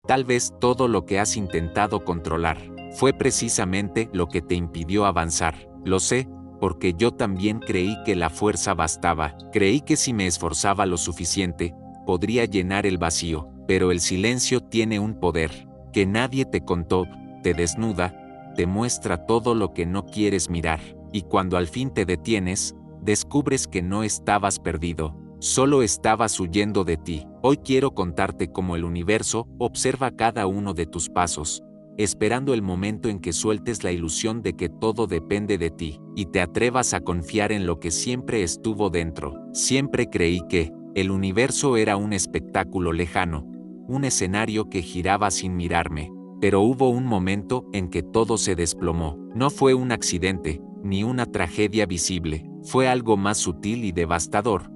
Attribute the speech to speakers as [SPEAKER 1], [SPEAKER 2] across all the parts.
[SPEAKER 1] Tal vez todo lo que has intentado controlar fue precisamente lo que te impidió avanzar. Lo sé, porque yo también creí que la fuerza bastaba. Creí que si me esforzaba lo suficiente, podría llenar el vacío. Pero el silencio tiene un poder que nadie te contó, te desnuda, te muestra todo lo que no quieres mirar. Y cuando al fin te detienes, descubres que no estabas perdido. Solo estabas huyendo de ti. Hoy quiero contarte cómo el universo observa cada uno de tus pasos, esperando el momento en que sueltes la ilusión de que todo depende de ti, y te atrevas a confiar en lo que siempre estuvo dentro. Siempre creí que el universo era un espectáculo lejano, un escenario que giraba sin mirarme, pero hubo un momento en que todo se desplomó. No fue un accidente, ni una tragedia visible, fue algo más sutil y devastador.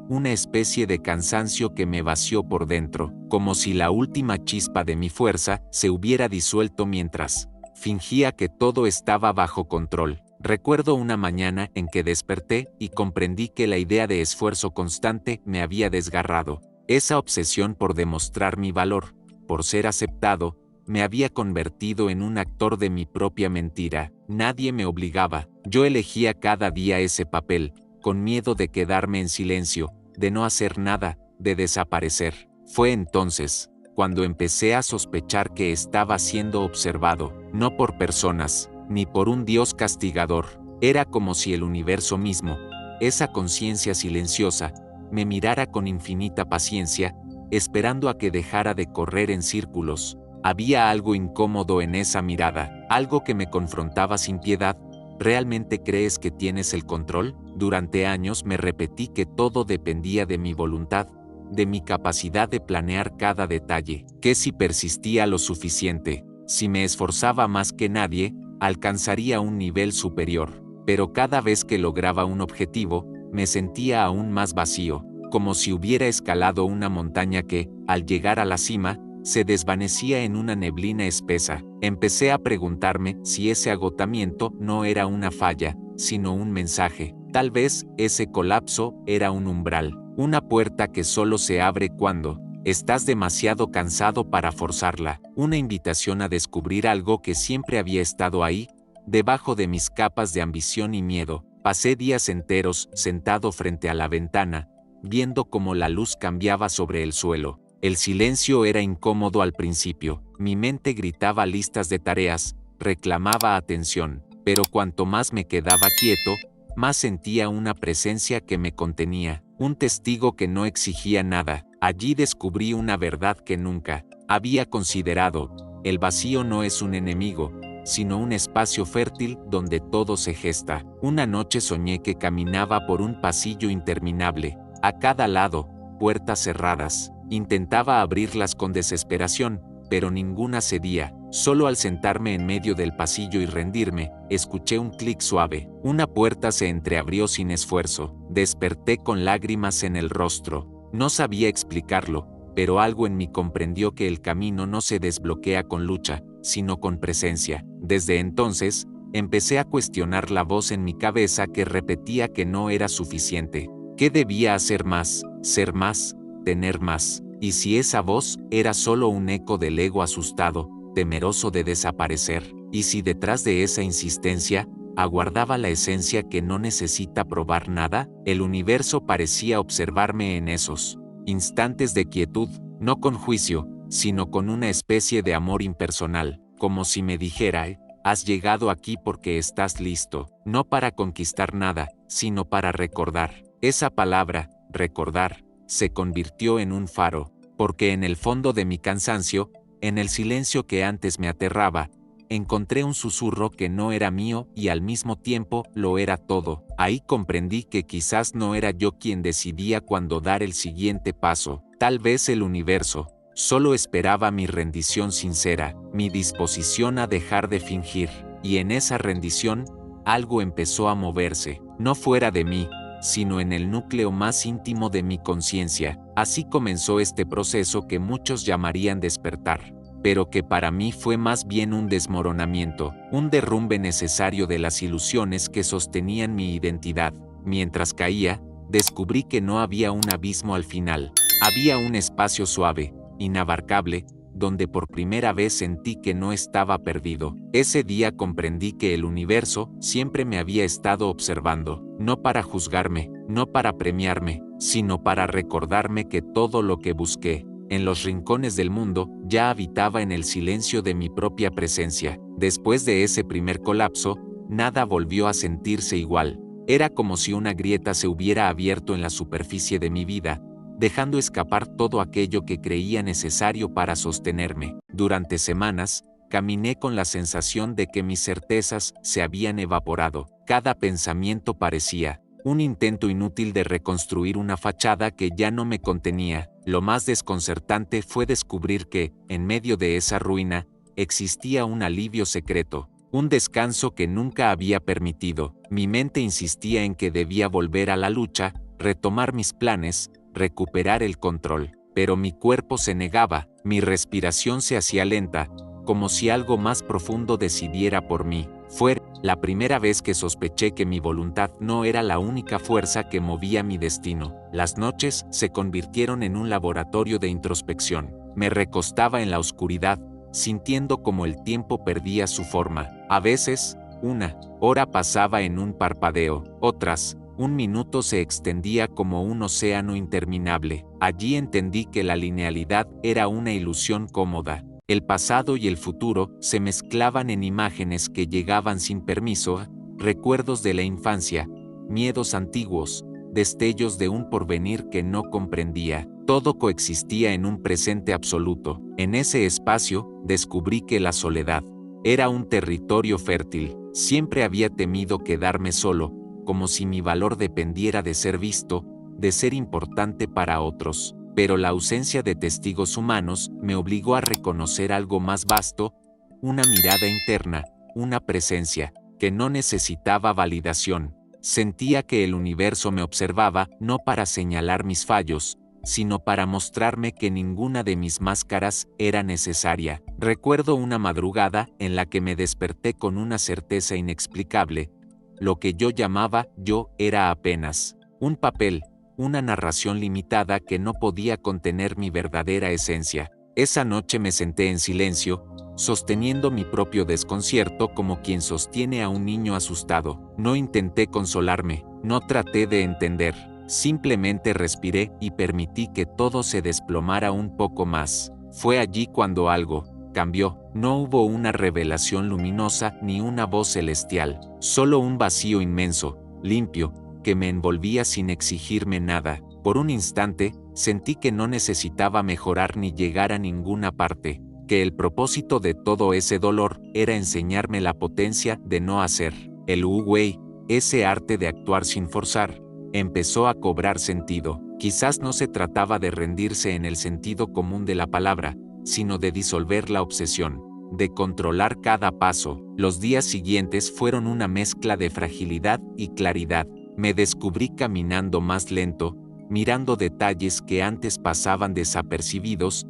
[SPEAKER 1] Una especie de cansancio que me vació por dentro, como si la última chispa de mi fuerza se hubiera disuelto mientras fingía que todo estaba bajo control. Recuerdo una mañana en que desperté y comprendí que la idea de esfuerzo constante me había desgarrado. Esa obsesión por demostrar mi valor, por ser aceptado, me había convertido en un actor de mi propia mentira. Nadie me obligaba, yo elegía cada día ese papel, con miedo de quedarme en silencio, de no hacer nada, de desaparecer. Fue entonces cuando empecé a sospechar que estaba siendo observado, no por personas, ni por un Dios castigador. Era como si el universo mismo, esa conciencia silenciosa, me mirara con infinita paciencia, esperando a que dejara de correr en círculos. Había algo incómodo en esa mirada, algo que me confrontaba sin piedad. ¿Realmente crees que tienes el control? Durante años me repetí que todo dependía de mi voluntad, de mi capacidad de planear cada detalle, que si persistía lo suficiente, si me esforzaba más que nadie, alcanzaría un nivel superior. Pero cada vez que lograba un objetivo, me sentía aún más vacío, como si hubiera escalado una montaña que, al llegar a la cima, se desvanecía en una neblina espesa. Empecé a preguntarme si ese agotamiento no era una falla, sino un mensaje. Tal vez ese colapso era un umbral, una puerta que solo se abre cuando estás demasiado cansado para forzarla, una invitación a descubrir algo que siempre había estado ahí, debajo de mis capas de ambición y miedo. Pasé días enteros sentado frente a la ventana, viendo cómo la luz cambiaba sobre el suelo. El silencio era incómodo al principio, mi mente gritaba listas de tareas, reclamaba atención, pero cuanto más me quedaba quieto, más sentía una presencia que me contenía, un testigo que no exigía nada. Allí descubrí una verdad que nunca había considerado: el vacío no es un enemigo, sino un espacio fértil donde todo se gesta. Una noche soñé que caminaba por un pasillo interminable, a cada lado, puertas cerradas. Intentaba abrirlas con desesperación, pero ninguna cedía. Solo al sentarme en medio del pasillo y rendirme, escuché un clic suave. Una puerta se entreabrió sin esfuerzo. Desperté con lágrimas en el rostro. No sabía explicarlo, pero algo en mí comprendió que el camino no se desbloquea con lucha, sino con presencia. Desde entonces, empecé a cuestionar la voz en mi cabeza que repetía que no era suficiente, que debía hacer más, ser más, tener más. Y si esa voz era solo un eco del ego asustado, temeroso de desaparecer, y si detrás de esa insistencia aguardaba la esencia que no necesita probar nada. El universo parecía observarme en esos instantes de quietud, no con juicio, sino con una especie de amor impersonal, como si me dijera: has llegado aquí porque estás listo, no para conquistar nada, sino para recordar. Esa palabra, recordar, se convirtió en un faro, porque en el fondo de mi cansancio, en el silencio que antes me aterraba, encontré un susurro que no era mío y al mismo tiempo lo era todo. Ahí comprendí que quizás no era yo quien decidía cuándo dar el siguiente paso. Tal vez el universo solo esperaba mi rendición sincera, mi disposición a dejar de fingir. Y en esa rendición, algo empezó a moverse, no fuera de mí, sino en el núcleo más íntimo de mi conciencia. Así comenzó este proceso que muchos llamarían despertar, pero que para mí fue más bien un desmoronamiento, un derrumbe necesario de las ilusiones que sostenían mi identidad. Mientras caía, descubrí que no había un abismo al final, había un espacio suave, inabarcable, donde por primera vez sentí que no estaba perdido. Ese día comprendí que el universo siempre me había estado observando, no para juzgarme, no para premiarme, sino para recordarme que todo lo que busqué, en los rincones del mundo, ya habitaba en el silencio de mi propia presencia. Después de ese primer colapso, nada volvió a sentirse igual. Era como si una grieta se hubiera abierto en la superficie de mi vida, dejando escapar todo aquello que creía necesario para sostenerme. Durante semanas, caminé con la sensación de que mis certezas se habían evaporado. Cada pensamiento parecía un intento inútil de reconstruir una fachada que ya no me contenía. Lo más desconcertante fue descubrir que, en medio de esa ruina, existía un alivio secreto, un descanso que nunca había permitido. Mi mente insistía en que debía volver a la lucha, retomar mis planes, recuperar el control. Pero mi cuerpo se negaba, mi respiración se hacía lenta, como si algo más profundo decidiera por mí. Fue la primera vez que sospeché que mi voluntad no era la única fuerza que movía mi destino. Las noches se convirtieron en un laboratorio de introspección. Me recostaba en la oscuridad, sintiendo como el tiempo perdía su forma. A veces, una hora pasaba en un parpadeo, otras, un minuto se extendía como un océano interminable. Allí entendí que la linealidad era una ilusión cómoda. El pasado y el futuro se mezclaban en imágenes que llegaban sin permiso, recuerdos de la infancia, miedos antiguos, destellos de un porvenir que no comprendía. Todo coexistía en un presente absoluto. En ese espacio, descubrí que la soledad era un territorio fértil. Siempre había temido quedarme solo, como si mi valor dependiera de ser visto, de ser importante para otros. Pero la ausencia de testigos humanos me obligó a reconocer algo más vasto, una mirada interna, una presencia, que no necesitaba validación. Sentía que el universo me observaba no para señalar mis fallos, sino para mostrarme que ninguna de mis máscaras era necesaria. Recuerdo una madrugada en la que me desperté con una certeza inexplicable. Lo que yo llamaba yo era apenas un papel, una narración limitada que no podía contener mi verdadera esencia. Esa noche me senté en silencio, sosteniendo mi propio desconcierto como quien sostiene a un niño asustado. No intenté consolarme, no traté de entender, simplemente respiré y permití que todo se desplomara un poco más. Fue allí cuando algo cambió. No hubo una revelación luminosa ni una voz celestial, solo un vacío inmenso, limpio, que me envolvía sin exigirme nada. Por un instante, sentí que no necesitaba mejorar ni llegar a ninguna parte, que el propósito de todo ese dolor era enseñarme la potencia de no hacer. El Wu Wei, ese arte de actuar sin forzar, empezó a cobrar sentido. Quizás no se trataba de rendirse en el sentido común de la palabra, sino de disolver la obsesión, de controlar cada paso. Los días siguientes fueron una mezcla de fragilidad y claridad. Me descubrí caminando más lento, mirando detalles que antes pasaban desapercibidos,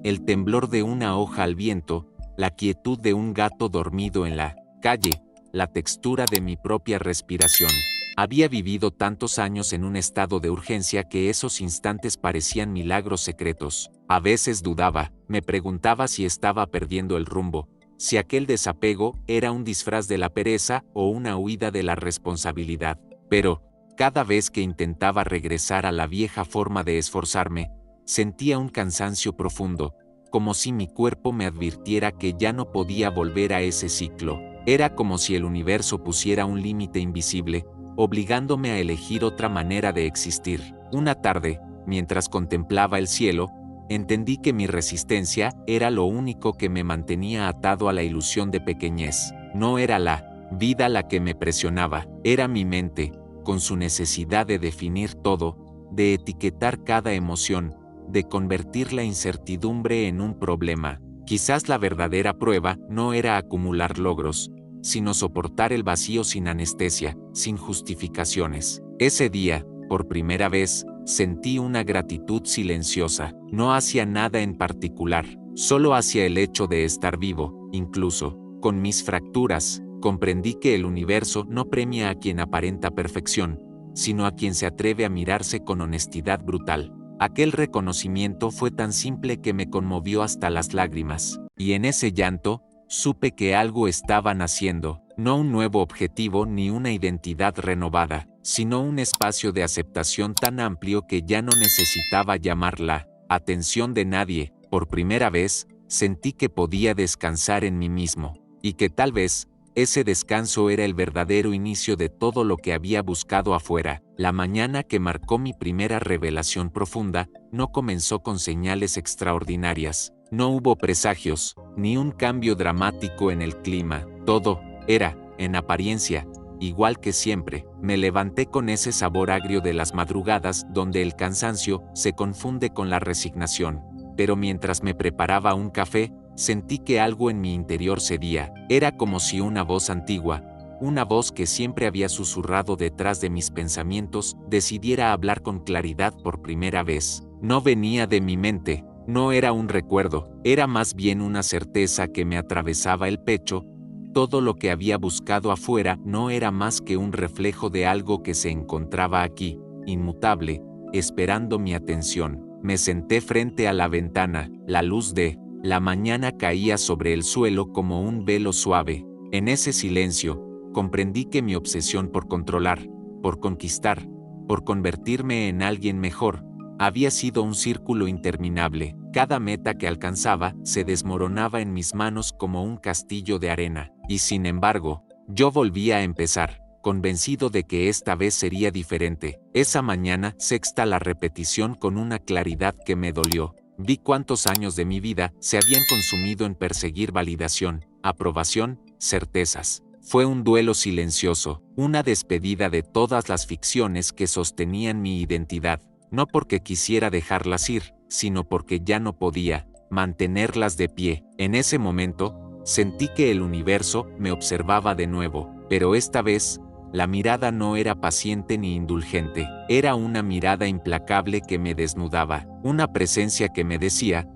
[SPEAKER 1] el temblor de una hoja al viento, la quietud de un gato dormido en la calle, la textura de mi propia respiración. Había vivido tantos años en un estado de urgencia que esos instantes parecían milagros secretos. A veces dudaba, me preguntaba si estaba perdiendo el rumbo, si aquel desapego era un disfraz de la pereza o una huida de la responsabilidad. Pero, cada vez que intentaba regresar a la vieja forma de esforzarme, sentía un cansancio profundo, como si mi cuerpo me advirtiera que ya no podía volver a ese ciclo. Era como si el universo pusiera un límite invisible, obligándome a elegir otra manera de existir. Una tarde, mientras contemplaba el cielo, entendí que mi resistencia era lo único que me mantenía atado a la ilusión de pequeñez. No era la vida la que me presionaba, era mi mente, con su necesidad de definir todo, de etiquetar cada emoción, de convertir la incertidumbre en un problema. Quizás la verdadera prueba no era acumular logros, sino soportar el vacío sin anestesia, sin justificaciones. Ese día, por primera vez, sentí una gratitud silenciosa, no hacia nada en particular, solo hacia el hecho de estar vivo. Incluso, con mis fracturas, comprendí que el universo no premia a quien aparenta perfección, sino a quien se atreve a mirarse con honestidad brutal. Aquel reconocimiento fue tan simple que me conmovió hasta las lágrimas, y en ese llanto, supe que algo estaba naciendo, no un nuevo objetivo ni una identidad renovada, sino un espacio de aceptación tan amplio que ya no necesitaba llamar la atención de nadie. Por primera vez, sentí que podía descansar en mí mismo, y que tal vez, ese descanso era el verdadero inicio de todo lo que había buscado afuera. La mañana que marcó mi primera revelación profunda, no comenzó con señales extraordinarias. No hubo presagios, ni un cambio dramático en el clima. Todo era, en apariencia, igual que siempre. Me levanté con ese sabor agrio de las madrugadas donde el cansancio se confunde con la resignación. Pero mientras me preparaba un café, sentí que algo en mi interior cedía. Era como si una voz antigua, una voz que siempre había susurrado detrás de mis pensamientos, decidiera hablar con claridad por primera vez. No venía de mi mente, no era un recuerdo, era más bien una certeza que me atravesaba el pecho. Todo lo que había buscado afuera no era más que un reflejo de algo que se encontraba aquí, inmutable, esperando mi atención. Me senté frente a la ventana, la luz de la mañana caía sobre el suelo como un velo suave. En ese silencio, comprendí que mi obsesión por controlar, por conquistar, por convertirme en alguien mejor, había sido un círculo interminable. Cada meta que alcanzaba se desmoronaba en mis manos como un castillo de arena. Y sin embargo, yo volvía a empezar, convencido de que esta vez sería diferente. Esa mañana, sexta la repetición con una claridad que me dolió. Vi cuántos años de mi vida se habían consumido en perseguir validación, aprobación, certezas. Fue un duelo silencioso, una despedida de todas las ficciones que sostenían mi identidad, no porque quisiera dejarlas ir, sino porque ya no podía mantenerlas de pie. En ese momento, sentí que el universo me observaba de nuevo, pero esta vez, la mirada no era paciente ni indulgente, era una mirada implacable que me desnudaba, una presencia que me decía: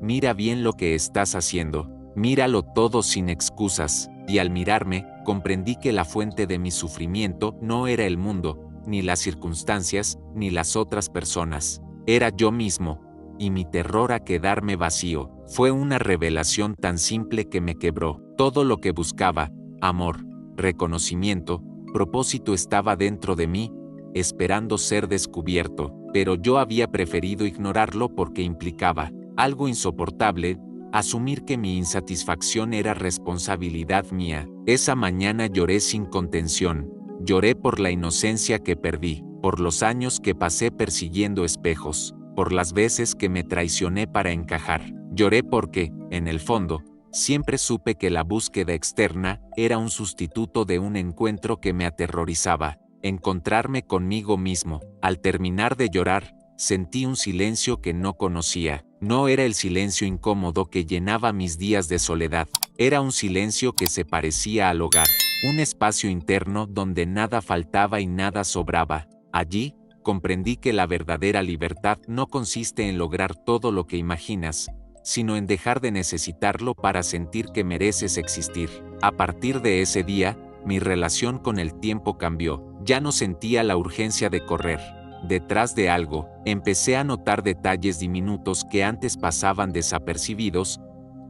[SPEAKER 1] mira bien lo que estás haciendo, míralo todo sin excusas. Y al mirarme, comprendí que la fuente de mi sufrimiento no era el mundo, ni las circunstancias, ni las otras personas. Era yo mismo, y mi terror a quedarme vacío. Fue una revelación tan simple que me quebró. Todo lo que buscaba, amor, reconocimiento, propósito estaba dentro de mí, esperando ser descubierto, pero yo había preferido ignorarlo porque implicaba algo insoportable, asumir que mi insatisfacción era responsabilidad mía. Esa mañana lloré sin contención, lloré por la inocencia que perdí, por los años que pasé persiguiendo espejos, por las veces que me traicioné para encajar. Lloré porque, en el fondo, siempre supe que la búsqueda externa era un sustituto de un encuentro que me aterrorizaba, encontrarme conmigo mismo. Al terminar de llorar, sentí un silencio que no conocía. No era el silencio incómodo que llenaba mis días de soledad, era un silencio que se parecía al hogar, un espacio interno donde nada faltaba y nada sobraba. Allí, comprendí que la verdadera libertad no consiste en lograr todo lo que imaginas, sino en dejar de necesitarlo para sentir que mereces existir. A partir de ese día, mi relación con el tiempo cambió. Ya no sentía la urgencia de correr detrás de algo. Empecé a notar detalles diminutos que antes pasaban desapercibidos: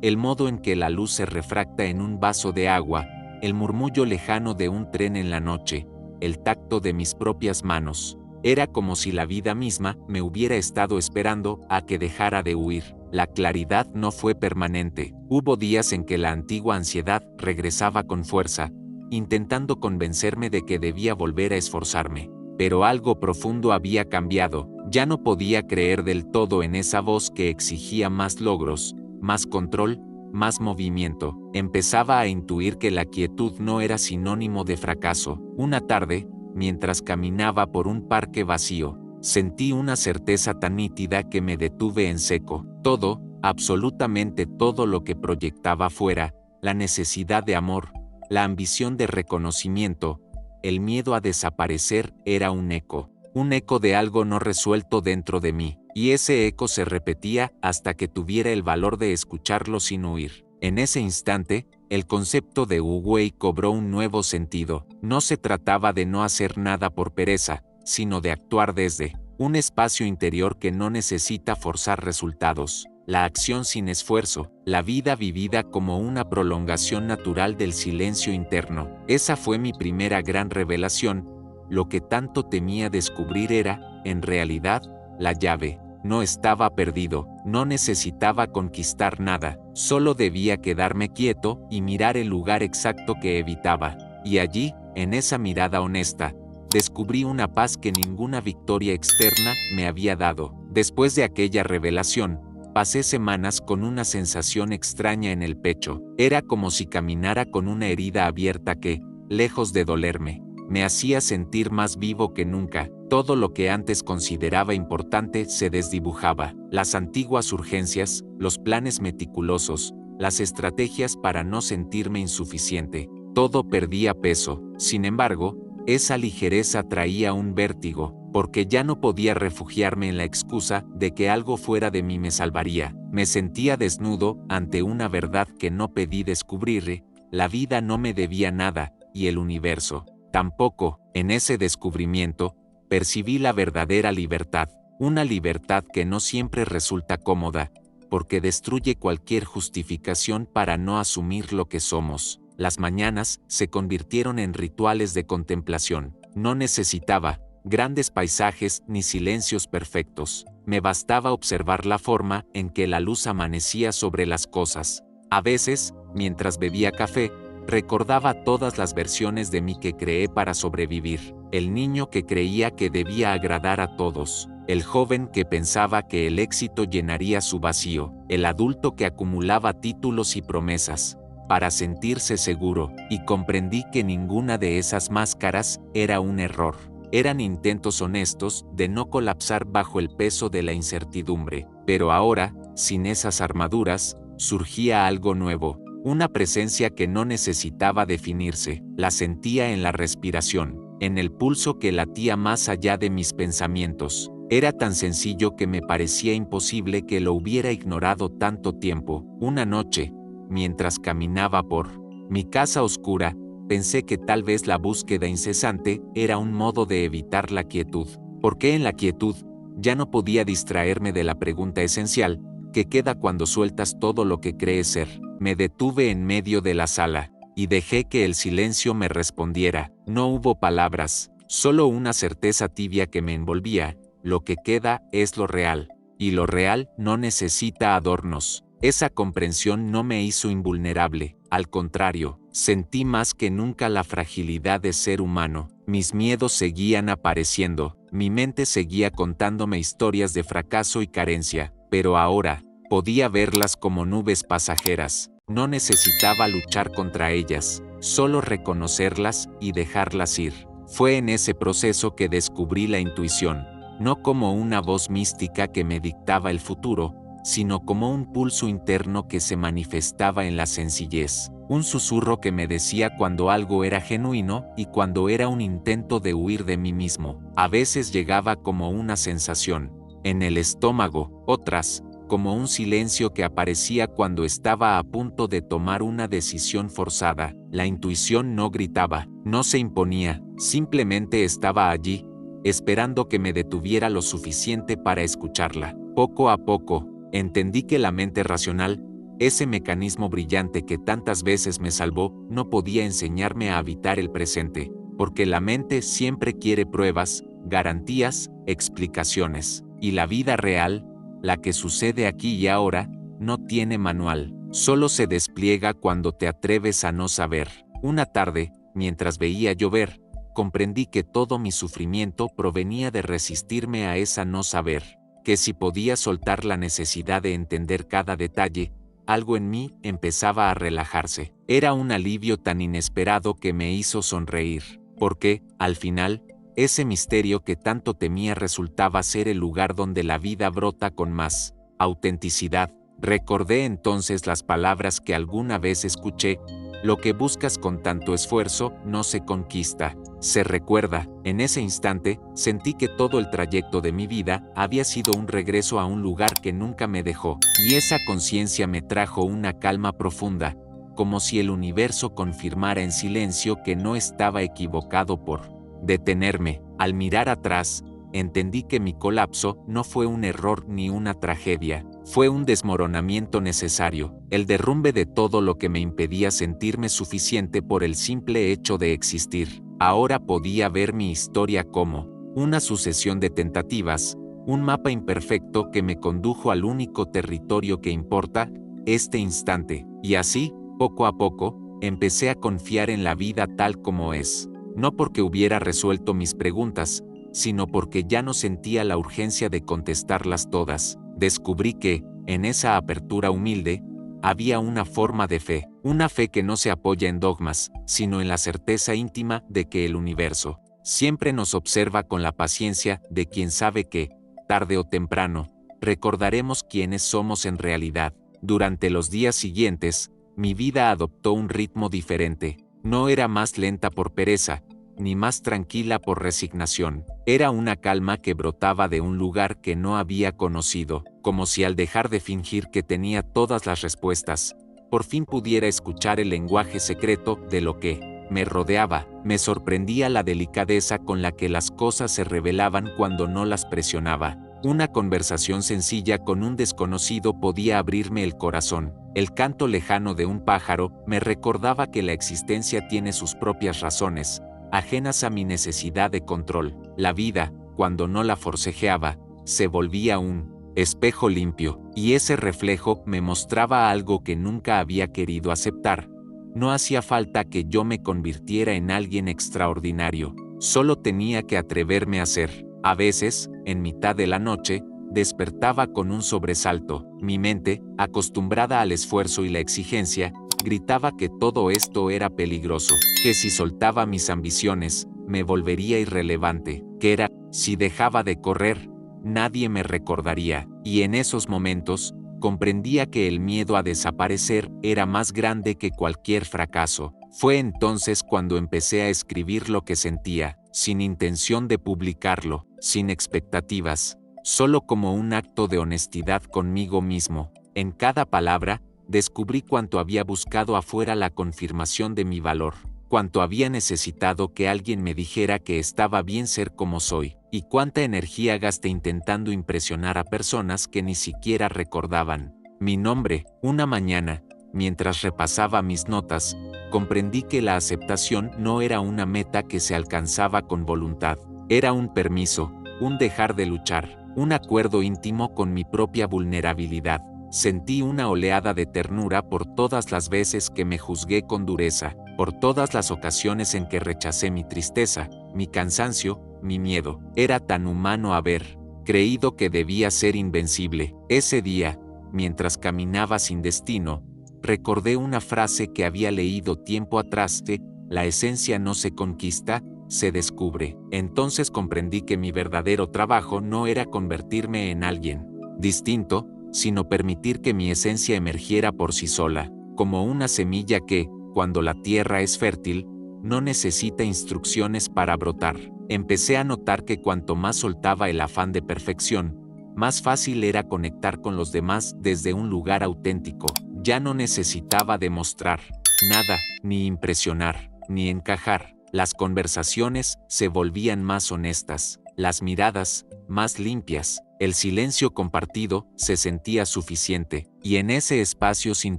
[SPEAKER 1] el modo en que la luz se refracta en un vaso de agua, el murmullo lejano de un tren en la noche, el tacto de mis propias manos. Era como si la vida misma me hubiera estado esperando a que dejara de huir. La claridad no fue permanente. Hubo días en que la antigua ansiedad regresaba con fuerza, intentando convencerme de que debía volver a esforzarme. Pero algo profundo había cambiado. Ya no podía creer del todo en esa voz que exigía más logros, más control, más movimiento. Empezaba a intuir que la quietud no era sinónimo de fracaso. Una tarde, mientras caminaba por un parque vacío, sentí una certeza tan nítida que me detuve en seco. Todo, absolutamente todo lo que proyectaba afuera, la necesidad de amor, la ambición de reconocimiento, el miedo a desaparecer, era un eco de algo no resuelto dentro de mí, y ese eco se repetía hasta que tuviera el valor de escucharlo sin huir. En ese instante, el concepto de Wu Wei cobró un nuevo sentido. No se trataba de no hacer nada por pereza, sino de actuar desde un espacio interior que no necesita forzar resultados, la acción sin esfuerzo, la vida vivida como una prolongación natural del silencio interno. Esa fue mi primera gran revelación. Lo que tanto temía descubrir era, en realidad, la llave. No estaba perdido, no necesitaba conquistar nada, solo debía quedarme quieto y mirar el lugar exacto que evitaba. Y allí, en esa mirada honesta, descubrí una paz que ninguna victoria externa me había dado. Después de aquella revelación, pasé semanas con una sensación extraña en el pecho. Era como si caminara con una herida abierta que, lejos de dolerme, me hacía sentir más vivo que nunca. Todo lo que antes consideraba importante se desdibujaba. Las antiguas urgencias, los planes meticulosos, las estrategias para no sentirme insuficiente. Todo perdía peso. Sin embargo, esa ligereza traía un vértigo, porque ya no podía refugiarme en la excusa de que algo fuera de mí me salvaría. Me sentía desnudo ante una verdad que no pedí descubrir. La vida no me debía nada, y el universo tampoco. En ese descubrimiento, percibí la verdadera libertad, una libertad que no siempre resulta cómoda, porque destruye cualquier justificación para no asumir lo que somos. Las mañanas se convirtieron en rituales de contemplación. No necesitaba grandes paisajes ni silencios perfectos. Me bastaba observar la forma en que la luz amanecía sobre las cosas. A veces, mientras bebía café, recordaba todas las versiones de mí que creé para sobrevivir. El niño que creía que debía agradar a todos. El joven que pensaba que el éxito llenaría su vacío. El adulto que acumulaba títulos y promesas para sentirse seguro, y comprendí que ninguna de esas máscaras era un error. Eran intentos honestos de no colapsar bajo el peso de la incertidumbre. Pero ahora, sin esas armaduras, surgía algo nuevo, una presencia que no necesitaba definirse. La sentía en la respiración, en el pulso que latía más allá de mis pensamientos. Era tan sencillo que me parecía imposible que lo hubiera ignorado tanto tiempo. Una noche, mientras caminaba por mi casa oscura, pensé que tal vez la búsqueda incesante era un modo de evitar la quietud, porque en la quietud ya no podía distraerme de la pregunta esencial, que queda cuando sueltas todo lo que crees ser. Me detuve en medio de la sala, y dejé que el silencio me respondiera. No hubo palabras, solo una certeza tibia que me envolvía. Lo que queda es lo real, y lo real no necesita adornos. Esa comprensión no me hizo invulnerable, al contrario, sentí más que nunca la fragilidad de ser humano. Mis miedos seguían apareciendo, mi mente seguía contándome historias de fracaso y carencia, pero ahora, podía verlas como nubes pasajeras. No necesitaba luchar contra ellas, solo reconocerlas y dejarlas ir. Fue en ese proceso que descubrí la intuición, no como una voz mística que me dictaba el futuro, sino como un pulso interno que se manifestaba en la sencillez, un susurro que me decía cuando algo era genuino y cuando era un intento de huir de mí mismo. A veces llegaba como una sensación en el estómago, otras, como un silencio que aparecía cuando estaba a punto de tomar una decisión forzada. La intuición no gritaba, no se imponía, simplemente estaba allí, esperando que me detuviera lo suficiente para escucharla. Poco a poco, entendí que la mente racional, ese mecanismo brillante que tantas veces me salvó, no podía enseñarme a habitar el presente, porque la mente siempre quiere pruebas, garantías, explicaciones, y la vida real, la que sucede aquí y ahora, no tiene manual, solo se despliega cuando te atreves a no saber. Una tarde, mientras veía llover, comprendí que todo mi sufrimiento provenía de resistirme a esa no saber, que si podía soltar la necesidad de entender cada detalle, algo en mí empezaba a relajarse. Era un alivio tan inesperado que me hizo sonreír, porque, al final, ese misterio que tanto temía resultaba ser el lugar donde la vida brota con más autenticidad. Recordé entonces las palabras que alguna vez escuché: lo que buscas con tanto esfuerzo no se conquista, se recuerda. En ese instante, sentí que todo el trayecto de mi vida había sido un regreso a un lugar que nunca me dejó, y esa conciencia me trajo una calma profunda, como si el universo confirmara en silencio que no estaba equivocado por detenerme. Al mirar atrás, entendí que mi colapso no fue un error ni una tragedia, fue un desmoronamiento necesario, el derrumbe de todo lo que me impedía sentirme suficiente por el simple hecho de existir. Ahora podía ver mi historia como una sucesión de tentativas, un mapa imperfecto que me condujo al único territorio que importa, este instante, y así, poco a poco, empecé a confiar en la vida tal como es. No porque hubiera resuelto mis preguntas, sino porque ya no sentía la urgencia de contestarlas todas. Descubrí que, en esa apertura humilde, había una forma de fe, una fe que no se apoya en dogmas, sino en la certeza íntima de que el universo siempre nos observa con la paciencia de quien sabe que, tarde o temprano, recordaremos quiénes somos en realidad. Durante los días siguientes, mi vida adoptó un ritmo diferente. No era más lenta por pereza, ni más tranquila por resignación. Era una calma que brotaba de un lugar que no había conocido, como si al dejar de fingir que tenía todas las respuestas, por fin pudiera escuchar el lenguaje secreto de lo que me rodeaba. Me sorprendía la delicadeza con la que las cosas se revelaban cuando no las presionaba. Una conversación sencilla con un desconocido podía abrirme el corazón. El canto lejano de un pájaro me recordaba que la existencia tiene sus propias razones, ajenas a mi necesidad de control. La vida, cuando no la forcejeaba, se volvía un espejo limpio, y ese reflejo me mostraba algo que nunca había querido aceptar. No hacía falta que yo me convirtiera en alguien extraordinario, solo tenía que atreverme a ser. A veces, en mitad de la noche, despertaba con un sobresalto. Mi mente, acostumbrada al esfuerzo y la exigencia, gritaba que todo esto era peligroso, que si soltaba mis ambiciones, me volvería irrelevante, que si dejaba de correr, nadie me recordaría, y en esos momentos, comprendía que el miedo a desaparecer era más grande que cualquier fracaso. Fue entonces cuando empecé a escribir lo que sentía, sin intención de publicarlo, sin expectativas, solo como un acto de honestidad conmigo mismo. En cada palabra, descubrí cuánto había buscado afuera la confirmación de mi valor, cuánto había necesitado que alguien me dijera que estaba bien ser como soy, y cuánta energía gasté intentando impresionar a personas que ni siquiera recordaban mi nombre. Una mañana, mientras repasaba mis notas, comprendí que la aceptación no era una meta que se alcanzaba con voluntad, era un permiso, un dejar de luchar, un acuerdo íntimo con mi propia vulnerabilidad. Sentí una oleada de ternura por todas las veces que me juzgué con dureza, por todas las ocasiones en que rechacé mi tristeza, mi cansancio, mi miedo. Era tan humano haber creído que debía ser invencible. Ese día, mientras caminaba sin destino, recordé una frase que había leído tiempo atrás de: la esencia no se conquista, se descubre. Entonces comprendí que mi verdadero trabajo no era convertirme en alguien distinto, sino permitir que mi esencia emergiera por sí sola, como una semilla que, cuando la tierra es fértil, no necesita instrucciones para brotar. Empecé a notar que cuanto más soltaba el afán de perfección, más fácil era conectar con los demás desde un lugar auténtico. Ya no necesitaba demostrar nada, ni impresionar, ni encajar. Las conversaciones se volvían más honestas, las miradas más limpias, el silencio compartido se sentía suficiente, y en ese espacio sin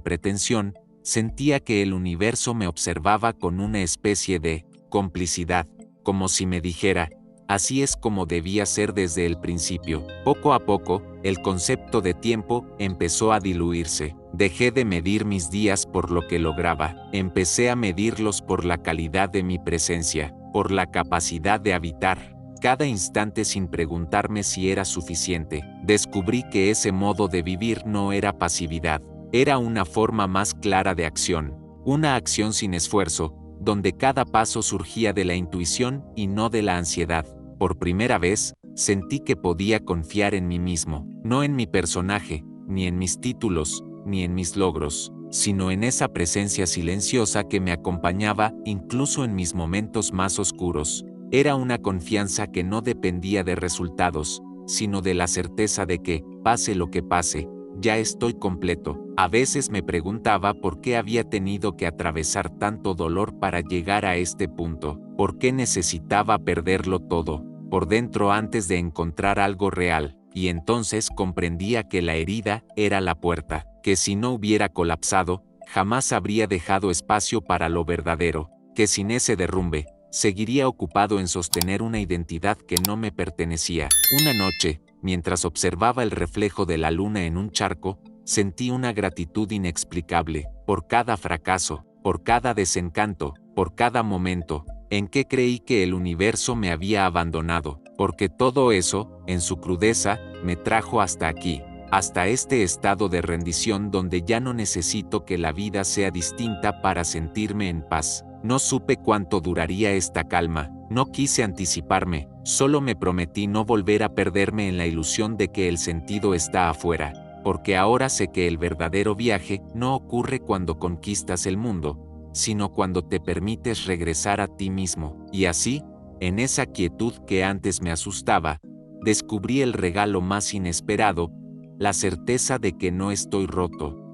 [SPEAKER 1] pretensión, sentía que el universo me observaba con una especie de complicidad, como si me dijera: así es como debía ser desde el principio. Poco a poco, el concepto de tiempo empezó a diluirse. Dejé de medir mis días por lo que lograba, empecé a medirlos por la calidad de mi presencia, por la capacidad de habitar cada instante sin preguntarme si era suficiente. Descubrí que ese modo de vivir no era pasividad, era una forma más clara de acción, una acción sin esfuerzo, donde cada paso surgía de la intuición y no de la ansiedad. Por primera vez, sentí que podía confiar en mí mismo, no en mi personaje, ni en mis títulos, ni en mis logros, sino en esa presencia silenciosa que me acompañaba incluso en mis momentos más oscuros. Era una confianza que no dependía de resultados, sino de la certeza de que, pase lo que pase, ya estoy completo. A veces me preguntaba por qué había tenido que atravesar tanto dolor para llegar a este punto, por qué necesitaba perderlo todo, por dentro antes de encontrar algo real, y entonces comprendía que la herida era la puerta, que si no hubiera colapsado, jamás habría dejado espacio para lo verdadero, que sin ese derrumbe, seguiría ocupado en sostener una identidad que no me pertenecía. Una noche, mientras observaba el reflejo de la luna en un charco, sentí una gratitud inexplicable, por cada fracaso, por cada desencanto, por cada momento en que creí que el universo me había abandonado, porque todo eso, en su crudeza, me trajo hasta aquí, hasta este estado de rendición donde ya no necesito que la vida sea distinta para sentirme en paz. No supe cuánto duraría esta calma, no quise anticiparme, solo me prometí no volver a perderme en la ilusión de que el sentido está afuera, porque ahora sé que el verdadero viaje no ocurre cuando conquistas el mundo, sino cuando te permites regresar a ti mismo. Y así, en esa quietud que antes me asustaba, descubrí el regalo más inesperado, la certeza de que no estoy roto,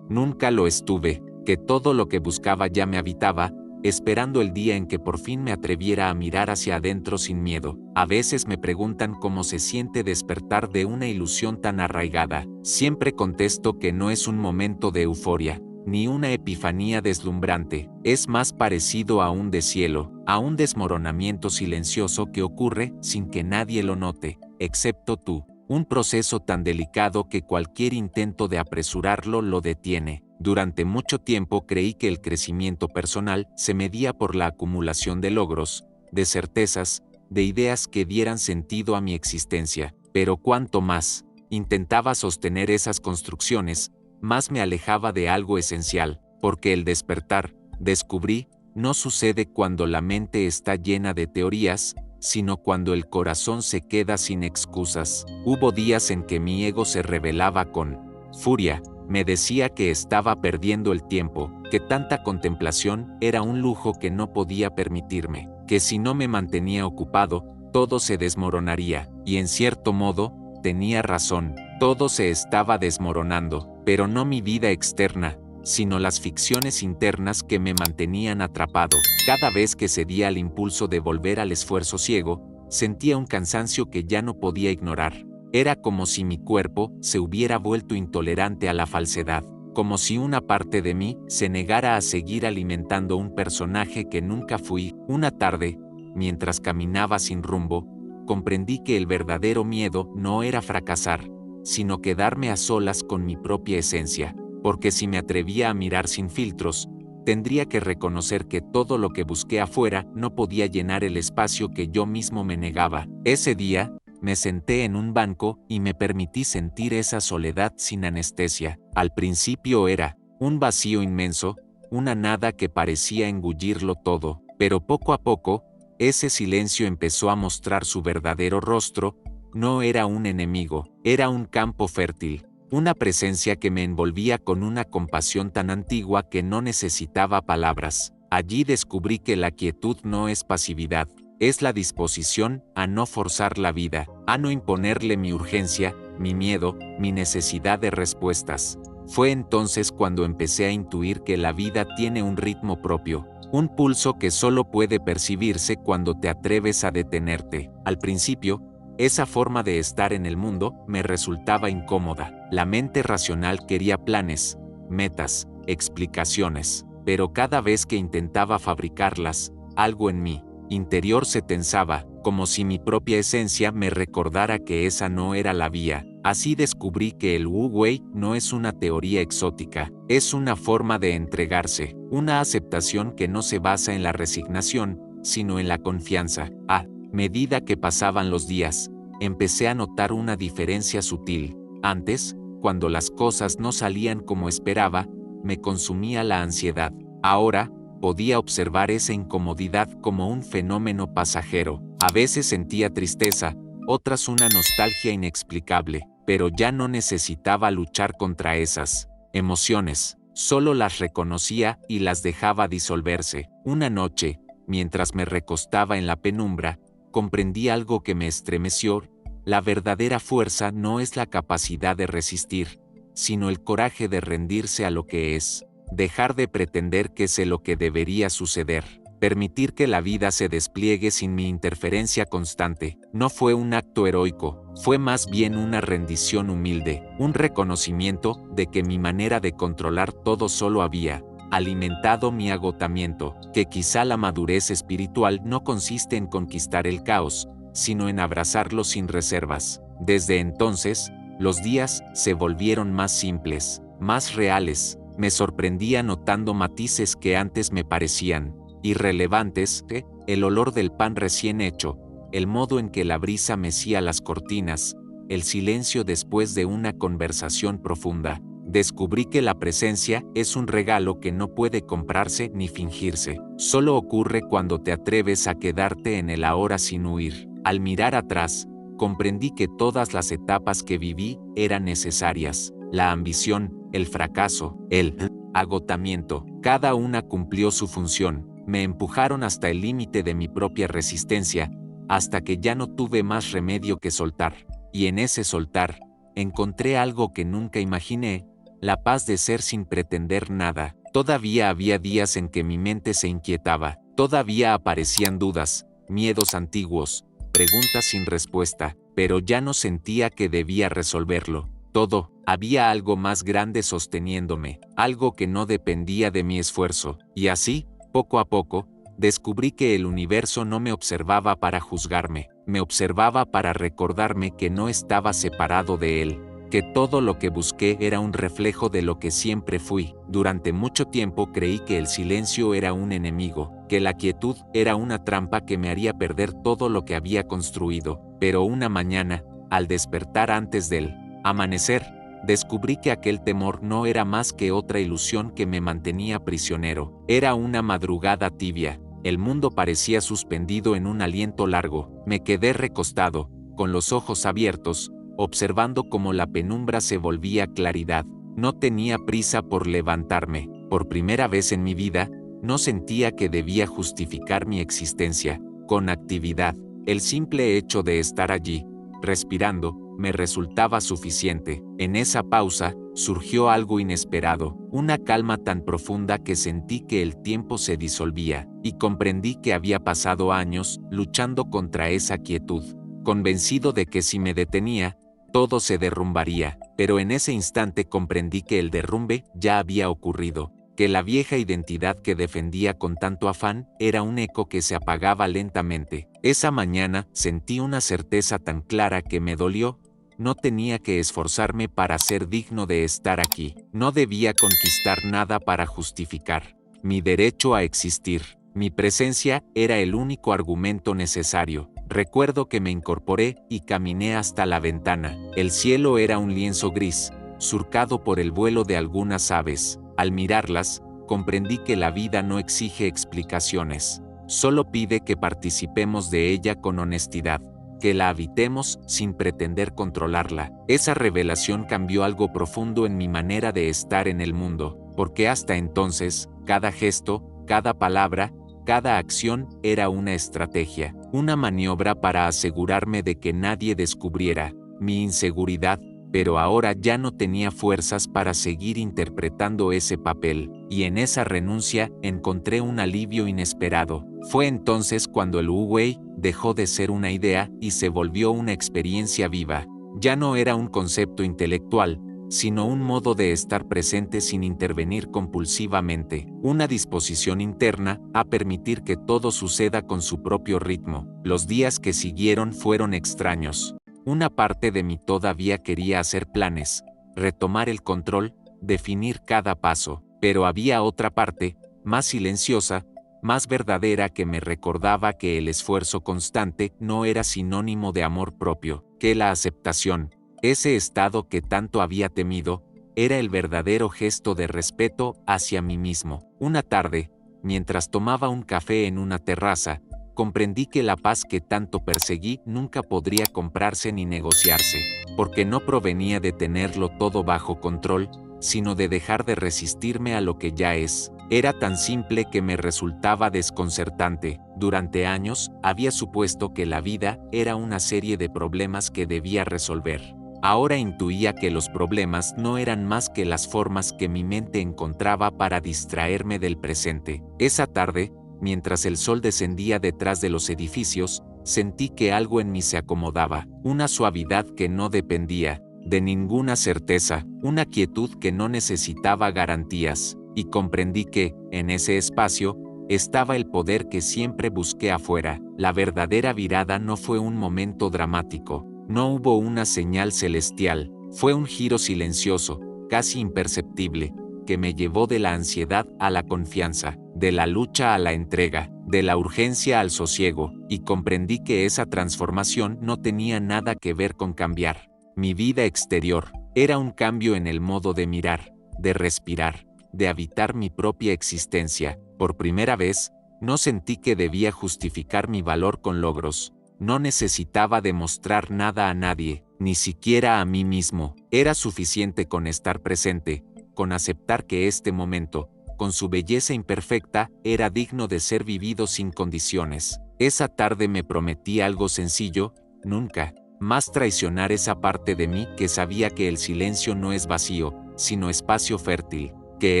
[SPEAKER 1] nunca lo estuve, que todo lo que buscaba ya me habitaba, esperando el día en que por fin me atreviera a mirar hacia adentro sin miedo. A veces me preguntan cómo se siente despertar de una ilusión tan arraigada. Siempre contesto que no es un momento de euforia, ni una epifanía deslumbrante, es más parecido a un deshielo, a un desmoronamiento silencioso que ocurre sin que nadie lo note, excepto tú. Un proceso tan delicado que cualquier intento de apresurarlo lo detiene. Durante mucho tiempo creí que el crecimiento personal se medía por la acumulación de logros, de certezas, de ideas que dieran sentido a mi existencia, pero cuanto más intentaba sostener esas construcciones, más me alejaba de algo esencial, porque el despertar, descubrí, no sucede cuando la mente está llena de teorías, sino cuando el corazón se queda sin excusas. Hubo días en que mi ego se rebelaba con furia, me decía que estaba perdiendo el tiempo, que tanta contemplación era un lujo que no podía permitirme, que si no me mantenía ocupado, todo se desmoronaría, y en cierto modo, tenía razón, todo se estaba desmoronando, pero no mi vida externa, sino las ficciones internas que me mantenían atrapado. Cada vez que cedía al impulso de volver al esfuerzo ciego, sentía un cansancio que ya no podía ignorar. Era como si mi cuerpo se hubiera vuelto intolerante a la falsedad, como si una parte de mí se negara a seguir alimentando un personaje que nunca fui. Una tarde, mientras caminaba sin rumbo, comprendí que el verdadero miedo no era fracasar, sino quedarme a solas con mi propia esencia, porque si me atrevía a mirar sin filtros, tendría que reconocer que todo lo que busqué afuera no podía llenar el espacio que yo mismo me negaba. Ese día, me senté en un banco y me permití sentir esa soledad sin anestesia. Al principio era un vacío inmenso, una nada que parecía engullirlo todo, pero poco a poco, ese silencio empezó a mostrar su verdadero rostro. No era un enemigo, era un campo fértil, una presencia que me envolvía con una compasión tan antigua que no necesitaba palabras. Allí descubrí que la quietud no es pasividad, es la disposición a no forzar la vida, a no imponerle mi urgencia, mi miedo, mi necesidad de respuestas. Fue entonces cuando empecé a intuir que la vida tiene un ritmo propio, un pulso que solo puede percibirse cuando te atreves a detenerte. Al principio, esa forma de estar en el mundo me resultaba incómoda. La mente racional quería planes, metas, explicaciones, pero cada vez que intentaba fabricarlas, algo en mí interior se tensaba, como si mi propia esencia me recordara que esa no era la vía. Así descubrí que el Wu Wei no es una teoría exótica, es una forma de entregarse, una aceptación que no se basa en la resignación, sino en la confianza. A medida que pasaban los días, empecé a notar una diferencia sutil. Antes, cuando las cosas no salían como esperaba, me consumía la ansiedad. Ahora, podía observar esa incomodidad como un fenómeno pasajero. A veces sentía tristeza, otras una nostalgia inexplicable, pero ya no necesitaba luchar contra esas emociones, solo las reconocía y las dejaba disolverse. Una noche, mientras me recostaba en la penumbra, comprendí algo que me estremeció. La verdadera fuerza no es la capacidad de resistir, sino el coraje de rendirse a lo que es. Dejar de pretender que sé lo que debería suceder. permitir que la vida se despliegue sin mi interferencia constante. No fue un acto heroico, fue más bien una rendición humilde, un reconocimiento de que mi manera de controlar todo solo había alimentado mi agotamiento, que quizá la madurez espiritual no consiste en conquistar el caos, sino en abrazarlo sin reservas. Desde entonces, los días se volvieron más simples, más reales. Me sorprendía notando matices que antes me parecían irrelevantes, el olor del pan recién hecho, el modo en que la brisa mecía las cortinas, el silencio después de una conversación profunda. Descubrí que la presencia es un regalo que no puede comprarse ni fingirse. Solo ocurre cuando te atreves a quedarte en el ahora sin huir. Al mirar atrás, comprendí que todas las etapas que viví eran necesarias. La ambición, el fracaso, el agotamiento, cada una cumplió su función. Me empujaron hasta el límite de mi propia resistencia, hasta que ya no tuve más remedio que soltar. Y en ese soltar, encontré algo que nunca imaginé, la paz de ser sin pretender nada. Todavía había días en que mi mente se inquietaba, todavía aparecían dudas, miedos antiguos, preguntas sin respuesta, pero ya no sentía que debía resolverlo. Todo, había algo más grande sosteniéndome, algo que no dependía de mi esfuerzo, y así, poco a poco, descubrí que el universo no me observaba para juzgarme, me observaba para recordarme que no estaba separado de él, que todo lo que busqué era un reflejo de lo que siempre fui. Durante mucho tiempo creí que el silencio era un enemigo, que la quietud era una trampa que me haría perder todo lo que había construido, pero una mañana, al despertar antes del amanecer, descubrí que aquel temor no era más que otra ilusión que me mantenía prisionero. Era una madrugada tibia, el mundo parecía suspendido en un aliento largo. Me quedé recostado, con los ojos abiertos, observando cómo la penumbra se volvía claridad. No tenía prisa por levantarme. Por primera vez en mi vida, no sentía que debía justificar mi existencia con actividad. El simple hecho de estar allí, respirando, me resultaba suficiente. En esa pausa, surgió algo inesperado, una calma tan profunda que sentí que el tiempo se disolvía, y comprendí que había pasado años luchando contra esa quietud, convencido de que si me detenía, todo se derrumbaría, pero en ese instante comprendí que el derrumbe ya había ocurrido, que la vieja identidad que defendía con tanto afán era un eco que se apagaba lentamente. Esa mañana sentí una certeza tan clara que me dolió. No tenía que esforzarme para ser digno de estar aquí. No debía conquistar nada para justificar mi derecho a existir. Mi presencia era el único argumento necesario. Recuerdo que me incorporé y caminé hasta la ventana. El cielo era un lienzo gris, surcado por el vuelo de algunas aves. Al mirarlas, comprendí que la vida no exige explicaciones. Solo pide que participemos de ella con honestidad, que la habitemos sin pretender controlarla. Esa revelación cambió algo profundo en mi manera de estar en el mundo, porque hasta entonces, cada gesto, cada palabra, cada acción era una estrategia, una maniobra para asegurarme de que nadie descubriera mi inseguridad, pero ahora ya no tenía fuerzas para seguir interpretando ese papel, y en esa renuncia encontré un alivio inesperado. Fue entonces cuando el Wu Wei dejó de ser una idea y se volvió una experiencia viva. Ya no era un concepto intelectual, sino un modo de estar presente sin intervenir compulsivamente, una disposición interna a permitir que todo suceda con su propio ritmo. Los días que siguieron fueron extraños. Una parte de mí todavía quería hacer planes, retomar el control, definir cada paso, pero había otra parte, más silenciosa, más verdadera, que me recordaba que el esfuerzo constante no era sinónimo de amor propio, que la aceptación, ese estado que tanto había temido, era el verdadero gesto de respeto hacia mí mismo. Una tarde, mientras tomaba un café en una terraza, comprendí que la paz que tanto perseguí nunca podría comprarse ni negociarse, porque no provenía de tenerlo todo bajo control, sino de dejar de resistirme a lo que ya es. Era tan simple que me resultaba desconcertante. Durante años, había supuesto que la vida era una serie de problemas que debía resolver. Ahora intuía que los problemas no eran más que las formas que mi mente encontraba para distraerme del presente. Esa tarde, mientras el sol descendía detrás de los edificios, sentí que algo en mí se acomodaba, una suavidad que no dependía de ninguna certeza, una quietud que no necesitaba garantías, y comprendí que, en ese espacio, estaba el poder que siempre busqué afuera. La verdadera virada no fue un momento dramático, no hubo una señal celestial, fue un giro silencioso, casi imperceptible, que me llevó de la ansiedad a la confianza, de la lucha a la entrega, de la urgencia al sosiego, y comprendí que esa transformación no tenía nada que ver con cambiar mi vida exterior, era un cambio en el modo de mirar, de respirar, de habitar mi propia existencia. Por primera vez, no sentí que debía justificar mi valor con logros, no necesitaba demostrar nada a nadie, ni siquiera a mí mismo, era suficiente con estar presente, con aceptar que este momento, con su belleza imperfecta, era digno de ser vivido sin condiciones. Esa tarde me prometí algo sencillo: nunca más traicionar esa parte de mí que sabía que el silencio no es vacío, sino espacio fértil, que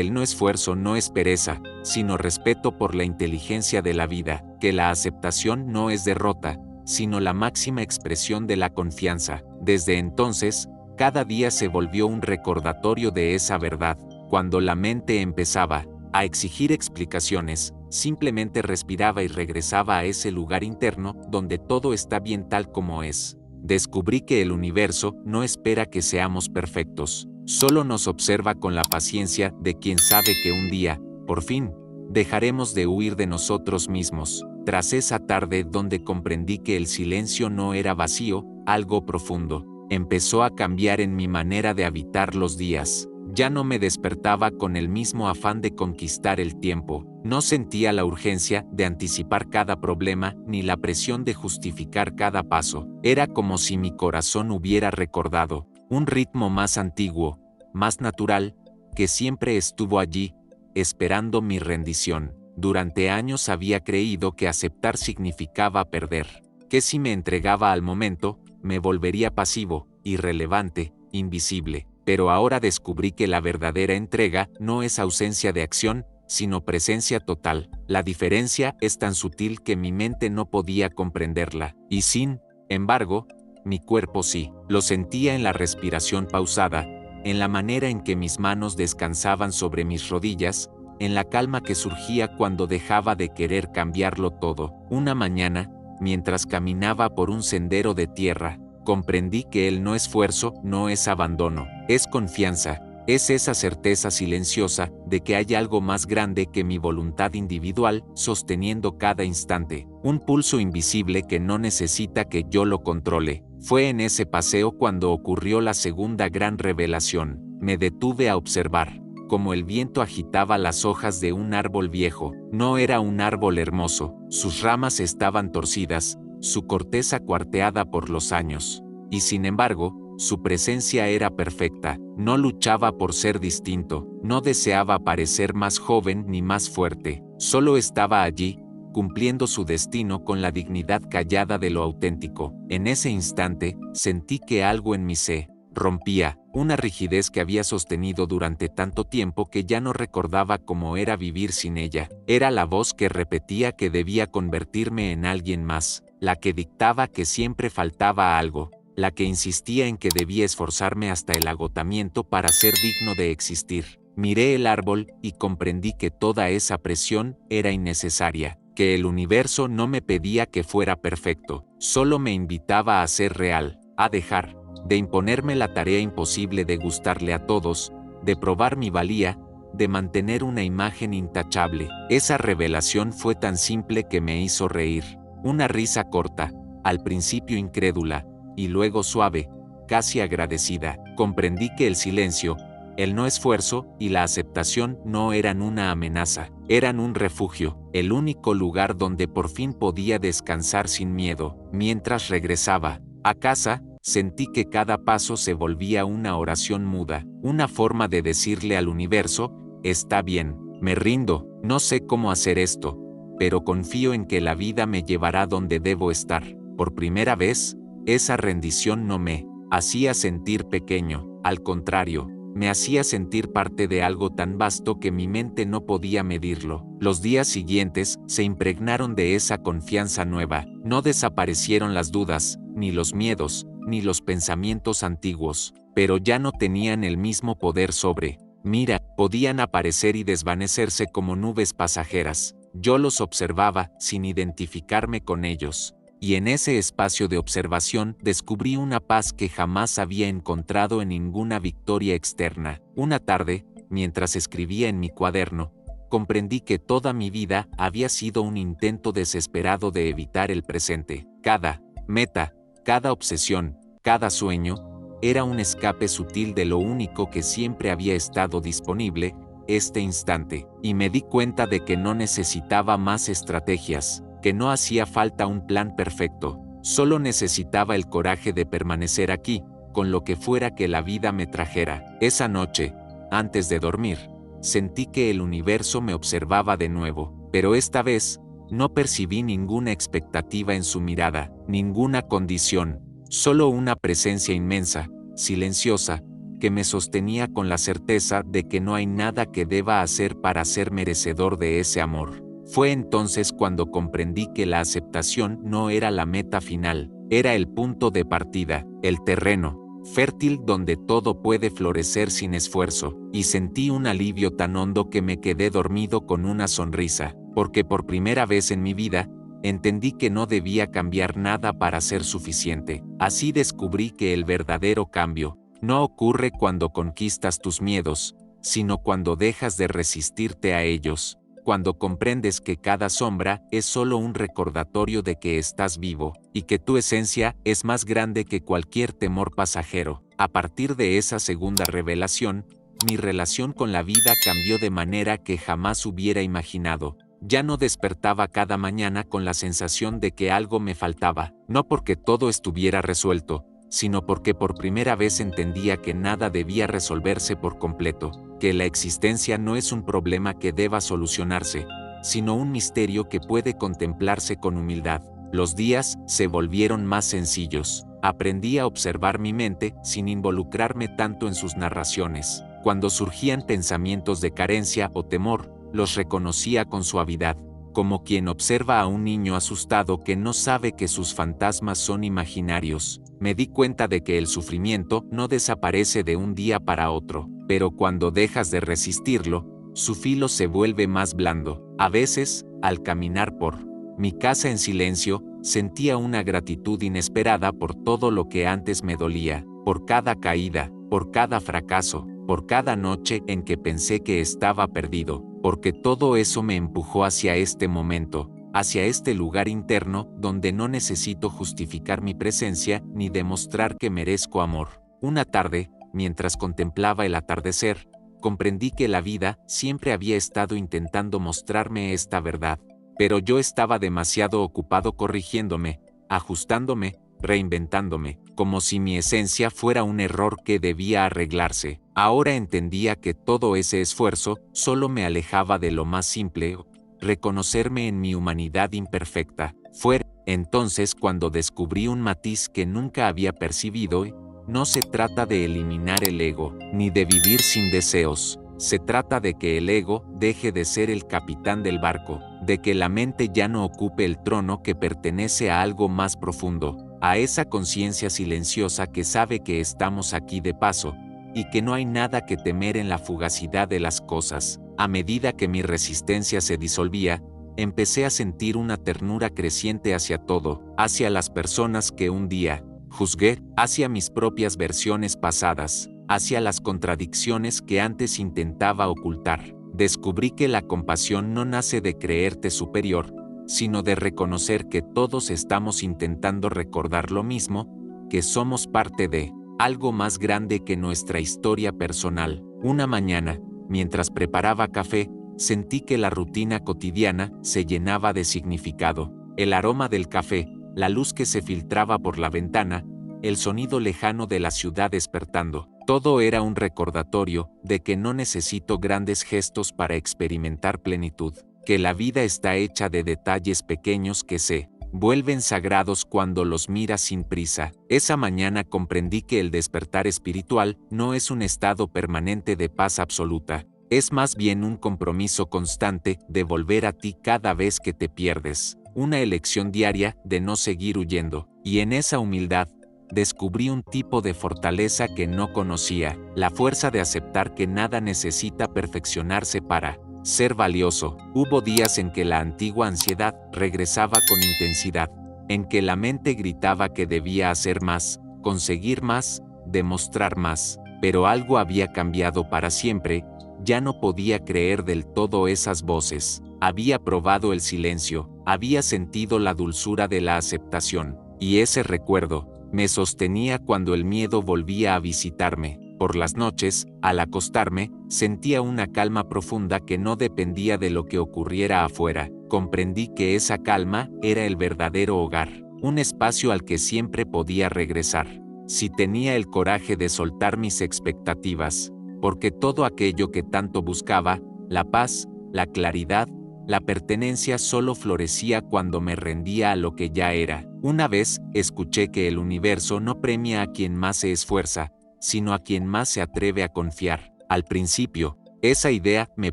[SPEAKER 1] el no esfuerzo no es pereza, sino respeto por la inteligencia de la vida, que la aceptación no es derrota, sino la máxima expresión de la confianza. Desde entonces, cada día se volvió un recordatorio de esa verdad. Cuando la mente empezaba a exigir explicaciones, simplemente respiraba y regresaba a ese lugar interno donde todo está bien tal como es. Descubrí que el universo no espera que seamos perfectos, solo nos observa con la paciencia de quien sabe que un día, por fin, dejaremos de huir de nosotros mismos. Tras esa tarde donde comprendí que el silencio no era vacío, algo profundo empezó a cambiar en mi manera de habitar los días. Ya no me despertaba con el mismo afán de conquistar el tiempo, no sentía la urgencia de anticipar cada problema ni la presión de justificar cada paso. Era como si mi corazón hubiera recordado un ritmo más antiguo, más natural, que siempre estuvo allí, esperando mi rendición. Durante años había creído que aceptar significaba perder, que si me entregaba al momento, me volvería pasivo, irrelevante, invisible. Pero ahora descubrí que la verdadera entrega no es ausencia de acción, sino presencia total. La diferencia es tan sutil que mi mente no podía comprenderla, y sin embargo, mi cuerpo sí. Lo sentía en la respiración pausada, en la manera en que mis manos descansaban sobre mis rodillas, en la calma que surgía cuando dejaba de querer cambiarlo todo. Una mañana, mientras caminaba por un sendero de tierra, comprendí que el no esfuerzo no es abandono, es confianza, es esa certeza silenciosa de que hay algo más grande que mi voluntad individual sosteniendo cada instante, un pulso invisible que no necesita que yo lo controle. Fue en ese paseo cuando ocurrió la segunda gran revelación. Me detuve a observar cómo el viento agitaba las hojas de un árbol viejo. No era un árbol hermoso, sus ramas estaban torcidas, su corteza cuarteada por los años. Y sin embargo, su presencia era perfecta, no luchaba por ser distinto, no deseaba parecer más joven ni más fuerte, solo estaba allí, cumpliendo su destino con la dignidad callada de lo auténtico. En ese instante, sentí que algo en mí se rompía, una rigidez que había sostenido durante tanto tiempo que ya no recordaba cómo era vivir sin ella. Era la voz que repetía que debía convertirme en alguien más, la que dictaba que siempre faltaba algo, la que insistía en que debía esforzarme hasta el agotamiento para ser digno de existir. Miré el árbol y comprendí que toda esa presión era innecesaria, que el universo no me pedía que fuera perfecto, solo me invitaba a ser real, a dejar de imponerme la tarea imposible de gustarle a todos, de probar mi valía, de mantener una imagen intachable. Esa revelación fue tan simple que me hizo reír, una risa corta, al principio incrédula, y luego suave, casi agradecida. Comprendí que el silencio, el no esfuerzo y la aceptación no eran una amenaza, eran un refugio, el único lugar donde por fin podía descansar sin miedo. Mientras regresaba a casa, sentí que cada paso se volvía una oración muda, una forma de decirle al universo: está bien, me rindo, no sé cómo hacer esto, pero confío en que la vida me llevará donde debo estar. Por primera vez, esa rendición no me hacía sentir pequeño, al contrario, me hacía sentir parte de algo tan vasto que mi mente no podía medirlo. Los días siguientes se impregnaron de esa confianza nueva. No desaparecieron las dudas, ni los miedos, ni los pensamientos antiguos, pero ya no tenían el mismo poder sobre mí. Podían aparecer y desvanecerse como nubes pasajeras. Yo los observaba sin identificarme con ellos. Y en ese espacio de observación descubrí una paz que jamás había encontrado en ninguna victoria externa. Una tarde, mientras escribía en mi cuaderno, comprendí que toda mi vida había sido un intento desesperado de evitar el presente. Cada meta, cada obsesión, cada sueño, era un escape sutil de lo único que siempre había estado disponible, este instante. Y me di cuenta de que no necesitaba más estrategias, que no hacía falta un plan perfecto, solo necesitaba el coraje de permanecer aquí, con lo que fuera que la vida me trajera. Esa noche, antes de dormir, sentí que el universo me observaba de nuevo, pero esta vez, no percibí ninguna expectativa en su mirada, ninguna condición, solo una presencia inmensa, silenciosa, que me sostenía con la certeza de que no hay nada que deba hacer para ser merecedor de ese amor. Fue entonces cuando comprendí que la aceptación no era la meta final, era el punto de partida, el terreno fértil donde todo puede florecer sin esfuerzo, y sentí un alivio tan hondo que me quedé dormido con una sonrisa, porque por primera vez en mi vida, entendí que no debía cambiar nada para ser suficiente. Así descubrí que el verdadero cambio no ocurre cuando conquistas tus miedos, sino cuando dejas de resistirte a ellos, cuando comprendes que cada sombra es solo un recordatorio de que estás vivo, y que tu esencia es más grande que cualquier temor pasajero. A partir de esa segunda revelación, mi relación con la vida cambió de manera que jamás hubiera imaginado. Ya no despertaba cada mañana con la sensación de que algo me faltaba, no porque todo estuviera resuelto, sino porque por primera vez entendía que nada debía resolverse por completo, que la existencia no es un problema que deba solucionarse, sino un misterio que puede contemplarse con humildad. Los días se volvieron más sencillos. Aprendí a observar mi mente sin involucrarme tanto en sus narraciones. Cuando surgían pensamientos de carencia o temor, los reconocía con suavidad, como quien observa a un niño asustado que no sabe que sus fantasmas son imaginarios. Me di cuenta de que el sufrimiento no desaparece de un día para otro, pero cuando dejas de resistirlo, su filo se vuelve más blando. A veces, al caminar por mi casa en silencio, sentía una gratitud inesperada por todo lo que antes me dolía, por cada caída, por cada fracaso, por cada noche en que pensé que estaba perdido, porque todo eso me empujó hacia este momento, hacia este lugar interno donde no necesito justificar mi presencia ni demostrar que merezco amor. Una tarde, mientras contemplaba el atardecer, comprendí que la vida siempre había estado intentando mostrarme esta verdad, pero yo estaba demasiado ocupado corrigiéndome, ajustándome, reinventándome, como si mi esencia fuera un error que debía arreglarse. Ahora entendía que todo ese esfuerzo solo me alejaba de lo más simple, reconocerme en mi humanidad imperfecta. Fue entonces cuando descubrí un matiz que nunca había percibido. No se trata de eliminar el ego, ni de vivir sin deseos. Se trata de que el ego deje de ser el capitán del barco, de que la mente ya no ocupe el trono que pertenece a algo más profundo, a esa conciencia silenciosa que sabe que estamos aquí de paso, y que no hay nada que temer en la fugacidad de las cosas. A medida que mi resistencia se disolvía, empecé a sentir una ternura creciente hacia todo, hacia las personas que un día juzgué, hacia mis propias versiones pasadas, hacia las contradicciones que antes intentaba ocultar. Descubrí que la compasión no nace de creerte superior, sino de reconocer que todos estamos intentando recordar lo mismo, que somos parte de algo más grande que nuestra historia personal. Una mañana, mientras preparaba café, sentí que la rutina cotidiana se llenaba de significado. El aroma del café, la luz que se filtraba por la ventana, el sonido lejano de la ciudad despertando. Todo era un recordatorio de que no necesito grandes gestos para experimentar plenitud, que la vida está hecha de detalles pequeños que se vuelven sagrados cuando los miras sin prisa. Esa mañana comprendí que el despertar espiritual no es un estado permanente de paz absoluta. Es más bien un compromiso constante de volver a ti cada vez que te pierdes. Una elección diaria de no seguir huyendo. Y en esa humildad, descubrí un tipo de fortaleza que no conocía, la fuerza de aceptar que nada necesita perfeccionarse para ser valioso. Hubo días en que la antigua ansiedad regresaba con intensidad, en que la mente gritaba que debía hacer más, conseguir más, demostrar más, pero algo había cambiado para siempre. Ya no podía creer del todo esas voces. Había probado el silencio, había sentido la dulzura de la aceptación, y ese recuerdo me sostenía cuando el miedo volvía a visitarme. Por las noches, al acostarme, sentía una calma profunda que no dependía de lo que ocurriera afuera. Comprendí que esa calma era el verdadero hogar, un espacio al que siempre podía regresar, si tenía el coraje de soltar mis expectativas, porque todo aquello que tanto buscaba, la paz, la claridad, la pertenencia, solo florecía cuando me rendía a lo que ya era. Una vez escuché que el universo no premia a quien más se esfuerza, sino a quien más se atreve a confiar. Al principio, esa idea me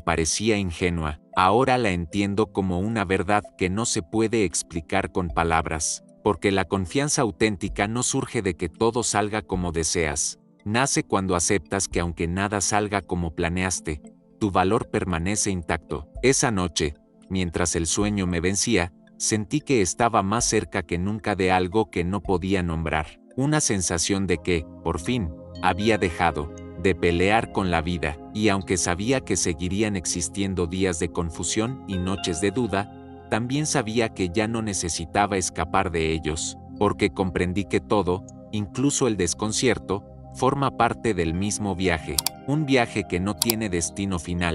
[SPEAKER 1] parecía ingenua. Ahora la entiendo como una verdad que no se puede explicar con palabras, porque la confianza auténtica no surge de que todo salga como deseas. Nace cuando aceptas que aunque nada salga como planeaste, tu valor permanece intacto. Esa noche, mientras el sueño me vencía, sentí que estaba más cerca que nunca de algo que no podía nombrar. Una sensación de que, por fin, había dejado de pelear con la vida, y aunque sabía que seguirían existiendo días de confusión y noches de duda, también sabía que ya no necesitaba escapar de ellos, porque comprendí que todo, incluso el desconcierto, forma parte del mismo viaje, un viaje que no tiene destino final,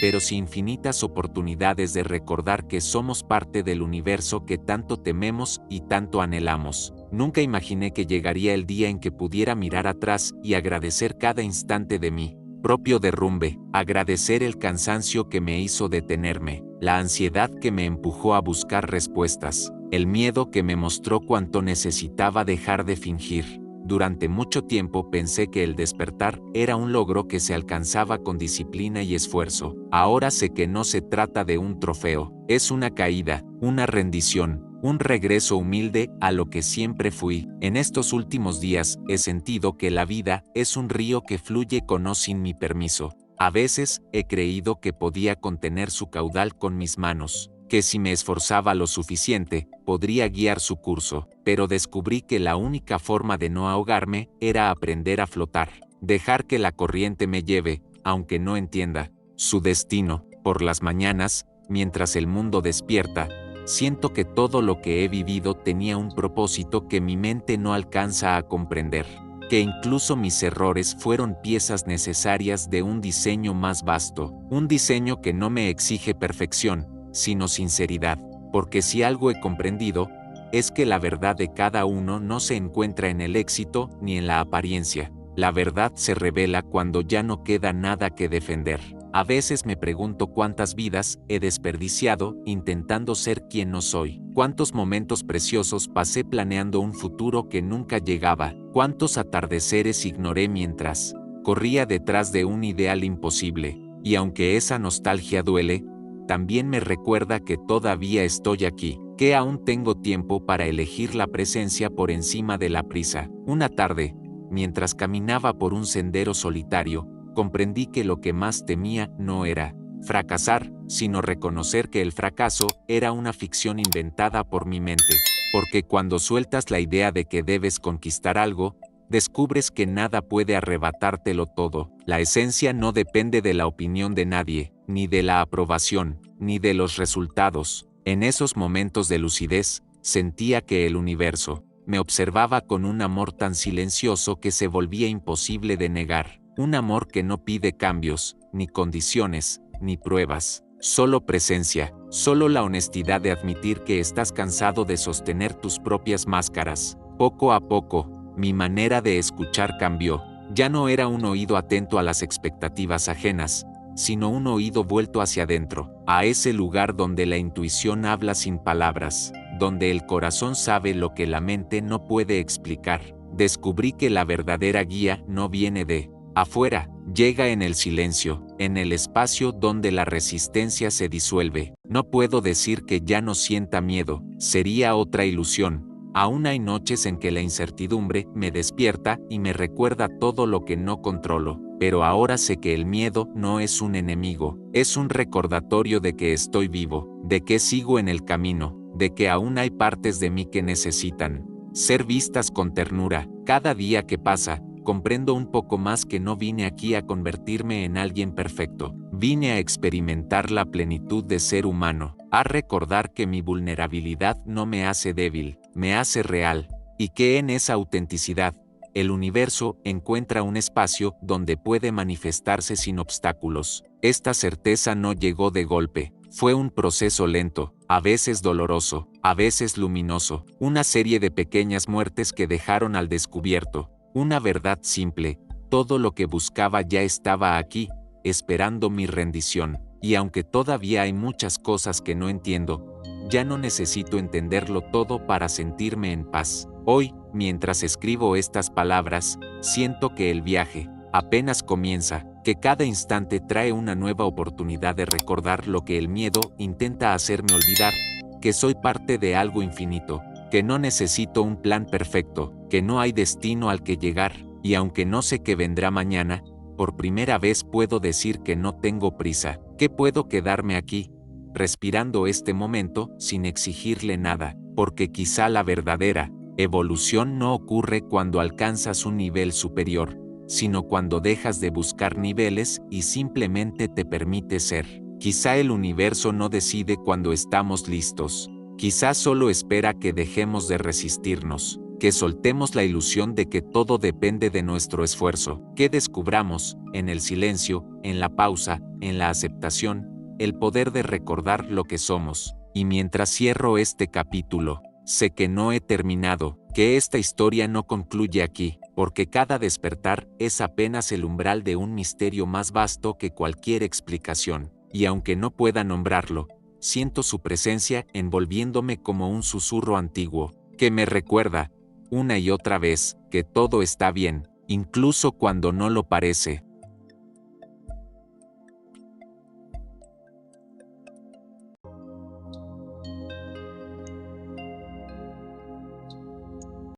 [SPEAKER 1] pero sí infinitas oportunidades de recordar que somos parte del universo que tanto tememos y tanto anhelamos. Nunca imaginé que llegaría el día en que pudiera mirar atrás y agradecer cada instante de mi propio derrumbe, agradecer el cansancio que me hizo detenerme, la ansiedad que me empujó a buscar respuestas, el miedo que me mostró cuánto necesitaba dejar de fingir. Durante mucho tiempo pensé que el despertar era un logro que se alcanzaba con disciplina y esfuerzo. Ahora sé que no se trata de un trofeo, es una caída, una rendición, un regreso humilde a lo que siempre fui. En estos últimos días he sentido que la vida es un río que fluye con o sin mi permiso. A veces he creído que podía contener su caudal con mis manos, que si me esforzaba lo suficiente, podría guiar su curso, pero descubrí que la única forma de no ahogarme era aprender a flotar, dejar que la corriente me lleve, aunque no entienda su destino. Por las mañanas, mientras el mundo despierta, siento que todo lo que he vivido tenía un propósito que mi mente no alcanza a comprender, que incluso mis errores fueron piezas necesarias de un diseño más vasto, un diseño que no me exige perfección, sino sinceridad, porque si algo he comprendido, es que la verdad de cada uno no se encuentra en el éxito ni en la apariencia. La verdad se revela cuando ya no queda nada que defender. A veces me pregunto cuántas vidas he desperdiciado intentando ser quien no soy, cuántos momentos preciosos pasé planeando un futuro que nunca llegaba, cuántos atardeceres ignoré mientras corría detrás de un ideal imposible, y aunque esa nostalgia duele, también me recuerda que todavía estoy aquí, que aún tengo tiempo para elegir la presencia por encima de la prisa. Una tarde, mientras caminaba por un sendero solitario, comprendí que lo que más temía no era fracasar, sino reconocer que el fracaso era una ficción inventada por mi mente, porque cuando sueltas la idea de que debes conquistar algo, descubres que nada puede arrebatártelo todo. La esencia no depende de la opinión de nadie, ni de la aprobación, ni de los resultados. En esos momentos de lucidez, sentía que el universo me observaba con un amor tan silencioso que se volvía imposible de negar. Un amor que no pide cambios, ni condiciones, ni pruebas. Solo presencia, solo la honestidad de admitir que estás cansado de sostener tus propias máscaras. Poco a poco, mi manera de escuchar cambió. Ya no era un oído atento a las expectativas ajenas, sino un oído vuelto hacia adentro, a ese lugar donde la intuición habla sin palabras, donde el corazón sabe lo que la mente no puede explicar. Descubrí que la verdadera guía no viene de afuera, llega en el silencio, en el espacio donde la resistencia se disuelve. No puedo decir que ya no sienta miedo, sería otra ilusión. Aún hay noches en que la incertidumbre me despierta y me recuerda todo lo que no controlo, pero ahora sé que el miedo no es un enemigo, es un recordatorio de que estoy vivo, de que sigo en el camino, de que aún hay partes de mí que necesitan ser vistas con ternura. Cada día que pasa, comprendo un poco más que no vine aquí a convertirme en alguien perfecto. Vine a experimentar la plenitud de ser humano, a recordar que mi vulnerabilidad no me hace débil, me hace real, y que en esa autenticidad, el universo encuentra un espacio donde puede manifestarse sin obstáculos. Esta certeza no llegó de golpe, fue un proceso lento, a veces doloroso, a veces luminoso, una serie de pequeñas muertes que dejaron al descubierto una verdad simple: todo lo que buscaba ya estaba aquí, esperando mi rendición. Y aunque todavía hay muchas cosas que no entiendo, ya no necesito entenderlo todo para sentirme en paz. Hoy, mientras escribo estas palabras, siento que el viaje apenas comienza, que cada instante trae una nueva oportunidad de recordar lo que el miedo intenta hacerme olvidar, que soy parte de algo infinito, que no necesito un plan perfecto, que no hay destino al que llegar, y aunque no sé qué vendrá mañana, por primera vez puedo decir que no tengo prisa, que puedo quedarme aquí, respirando este momento sin exigirle nada, porque quizá la verdadera evolución no ocurre cuando alcanzas un nivel superior, sino cuando dejas de buscar niveles y simplemente te permites ser. Quizá el universo no decide cuando estamos listos. Quizás solo espera que dejemos de resistirnos, que soltemos la ilusión de que todo depende de nuestro esfuerzo, que descubramos, en el silencio, en la pausa, en la aceptación, el poder de recordar lo que somos. Y mientras cierro este capítulo, sé que no he terminado, que esta historia no concluye aquí, porque cada despertar es apenas el umbral de un misterio más vasto que cualquier explicación, y aunque no pueda nombrarlo, siento su presencia envolviéndome como un susurro antiguo, que me recuerda, una y otra vez, que todo está bien, incluso cuando no lo parece.